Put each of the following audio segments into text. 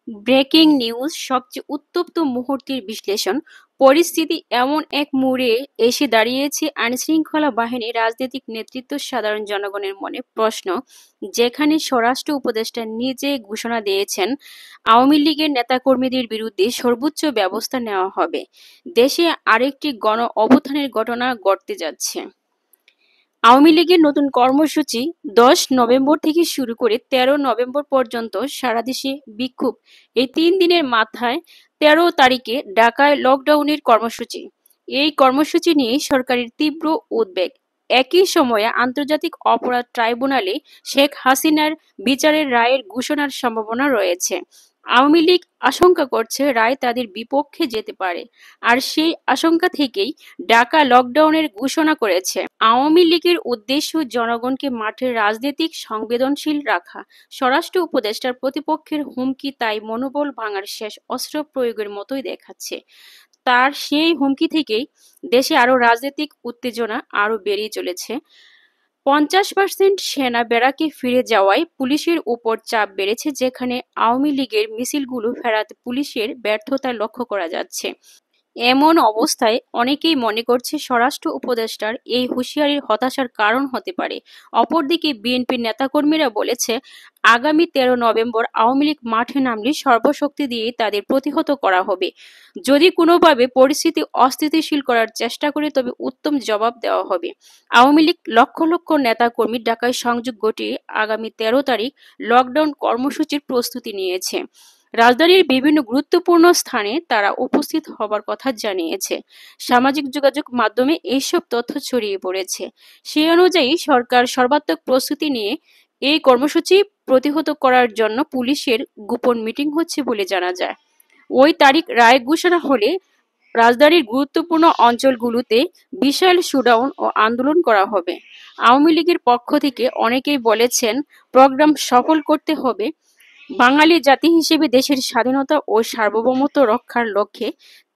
Breaking news, সবচেয়ে উত্তপ্ত মুহূর্তের বিশ্লেষণ। পরিস্থিতি এমন এক মোড়ে এসে দাঁড়িয়েছে, আইনশৃঙ্খলা বাহিনী, রাজনৈতিক নেতৃত্ব, সাধারণ জনগণের মনে প্রশ্ন, যেখানে স্বরাষ্ট্র উপদেষ্টা নিজে ঘোষণা দিয়েছেন আওয়ামী লীগের নেতাকর্মীদের বিরুদ্ধে সর্বোচ্চ ব্যবস্থা নেওয়া হবে। দেশে আরেকটি গণ অভ্যুত্থানের ঘটনা ঘটতে যাচ্ছে। আওয়ামী লীগের নতুন কর্মসূচি ১০ নভেম্বর থেকে শুরু করে ১৩ নভেম্বর পর্যন্ত সারা দেশে বিক্ষোভ। এই ৩ দিনের মাথায় ১৩ তারিখে ঢাকায় লকডাউনের কর্মসূচি। এই কর্মসূচি নিয়ে সরকারের তীব্র উদ্বেগ। একই সময়ে আন্তর্জাতিক অপরাধ ট্রাইব্যুনালে শেখ হাসিনার বিচারের রায়ের ঘোষণার সম্ভাবনা রয়েছে। আওয়ামী লীগ আশঙ্কা করছে রায় তাদের বিপক্ষে যেতে পারে, আর সেই আশঙ্কা থেকেই ঢাকা লকডাউনের ঘোষণা করেছে। আওয়ামী লীগের উদ্দেশ্য জনগণকে মাঠে রাজনৈতিক সংবেদনশীল রাখা। স্বরাষ্ট্র উপদেষ্টার প্রতিপক্ষের হুমকি তাই মনোবল ভাঙার শেষ অস্ত্র প্রয়োগের মতোই দেখাচ্ছে। তার সেই হুমকি থেকেই দেশে আরো রাজনৈতিক উত্তেজনা আরো বেড়েই চলেছে। ৫০% সেনা ব্যারাকে ফিরে যাওয়ায় পুলিশের উপর চাপ বেড়েছে, যেখানে আওয়ামী লীগের মিছিলগুলো ফেরাতে পুলিশের ব্যর্থতা লক্ষ্য করা যাচ্ছে। এমন অবস্থায় অনেকেই মনে করছে স্বরাষ্ট্র উপদেষ্টার এই হুঁশিয়ারির হতাশার কারণ হতে পারে। অপরদিকে বিএনপির নেতাকর্মীরা বলেছে, আগামী ১৩ নভেম্বর আওয়ামী লীগ মাঠে নামলে সর্বশক্তি দিয়ে তাদের প্রতিহত করা হবে। যদি কোনোভাবে পরিস্থিতি অস্থিতিশীল করার চেষ্টা করে, তবে উত্তম জবাব দেওয়া হবে। আওয়ামী লীগ লক্ষ লক্ষ নেতাকর্মী ঢাকায় সংযোগ ঘটিয়ে আগামী ১৩ তারিখ লকডাউন কর্মসূচির প্রস্তুতি নিয়েছে। রাজধানীর বিভিন্ন গুরুত্বপূর্ণ স্থানে তারা উপস্থিত হবার কথা জানিয়েছে। সামাজিক যোগাযোগ মাধ্যমে এইসব তথ্য ছড়িয়ে পড়েছে। সেই অনুযায়ী সরকার সর্বাত্মক প্রস্তুতি নিয়ে এই কর্মসূচি প্রতিহত করার জন্য পুলিশের গোপন মিটিং হচ্ছে বলে জানা যায়। ওই তারিখ রায় ঘোষণা হলে রাজধানীর গুরুত্বপূর্ণ অঞ্চলগুলোতে বিশাল শোডাউন ও আন্দোলন করা হবে। আওয়ামী লীগের পক্ষ থেকে অনেকেই বলেছেন, প্রোগ্রাম সফল করতে হবে। বাঙালি জাতি হিসেবে দেশের স্বাধীনতা ও সার্বভৌমত্ব রক্ষার লক্ষ্যে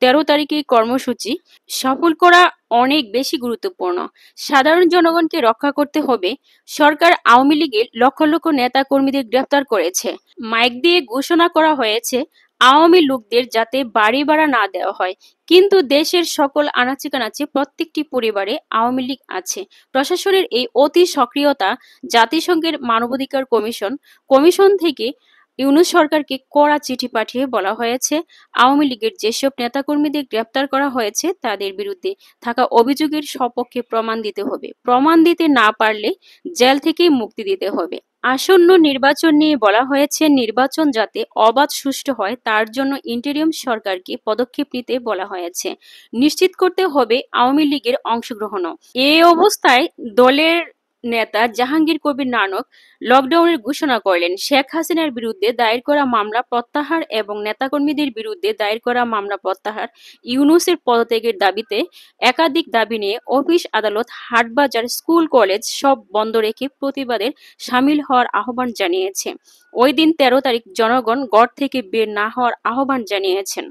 ১৩ তারিখে কর্মসূচি সফল করা অনেক বেশি গুরুত্বপূর্ণ। সাধারণ জনগণকে রক্ষা করতে হবে। সরকার আওয়ামী লীগের লক্ষ লক্ষ নেতা কর্মীদের গ্রেফতার করেছে। মাইক দিয়ে ঘোষণা করা হয়েছে আওয়ামী লোকদের যাতে বাড়ি ভাড়া না দেওয়া হয়। কিন্তু দেশের সকল আনাচে কানাচে প্রত্যেকটি পরিবারে আওয়ামী লীগ আছে। প্রশাসনের এই অতি সক্রিয়তা, জাতিসংঘের মানবাধিকার কমিশন থেকে ইউনূস সরকারকে কড়া চিঠি পাঠিয়ে বলা হয়েছে, আওয়ামী লীগের যেসব নেতাকর্মীদের গ্রেপ্তার করা হয়েছে তাদের বিরুদ্ধে থাকা অভিযোগের সপক্ষে প্রমাণ দিতে হবে। প্রমাণ দিতে না পারলে জেল থেকেই মুক্তি দিতে হবে। আসন্ন নির্বাচন নিয়ে বলা হয়েছে, নির্বাচন যাতে অবাধ সুষ্ঠু হয় তার জন্য ইন্টারিম সরকারকে পদক্ষেপ নিতে বলা হয়েছে। নিশ্চিত করতে হবে আওয়ামী লীগের অংশগ্রহণও। এই অবস্থায় দলের নেতা জাহাঙ্গীর কবির নানক লকডাউনের ঘোষণা করলেন। শেখ হাসিনার বিরুদ্ধে দায়ের করা মামলা প্রত্যাহার এবং নেতাকর্মীদের বিরুদ্ধে দায়ের করা মামলা প্রত্যাহার, ইউনূসের পদত্যাগের দাবিতে একাধিক দাবি নিয়ে অফিস, আদালত, হাটবাজার, স্কুল, কলেজ সব বন্ধ রেখে প্রতিবাদে সামিল হওয়ার আহ্বান জানিয়েছে। ওই দিন ১৩ তারিখ জনগণ ঘর থেকে বের না হওয়ার আহ্বান জানিয়েছেন।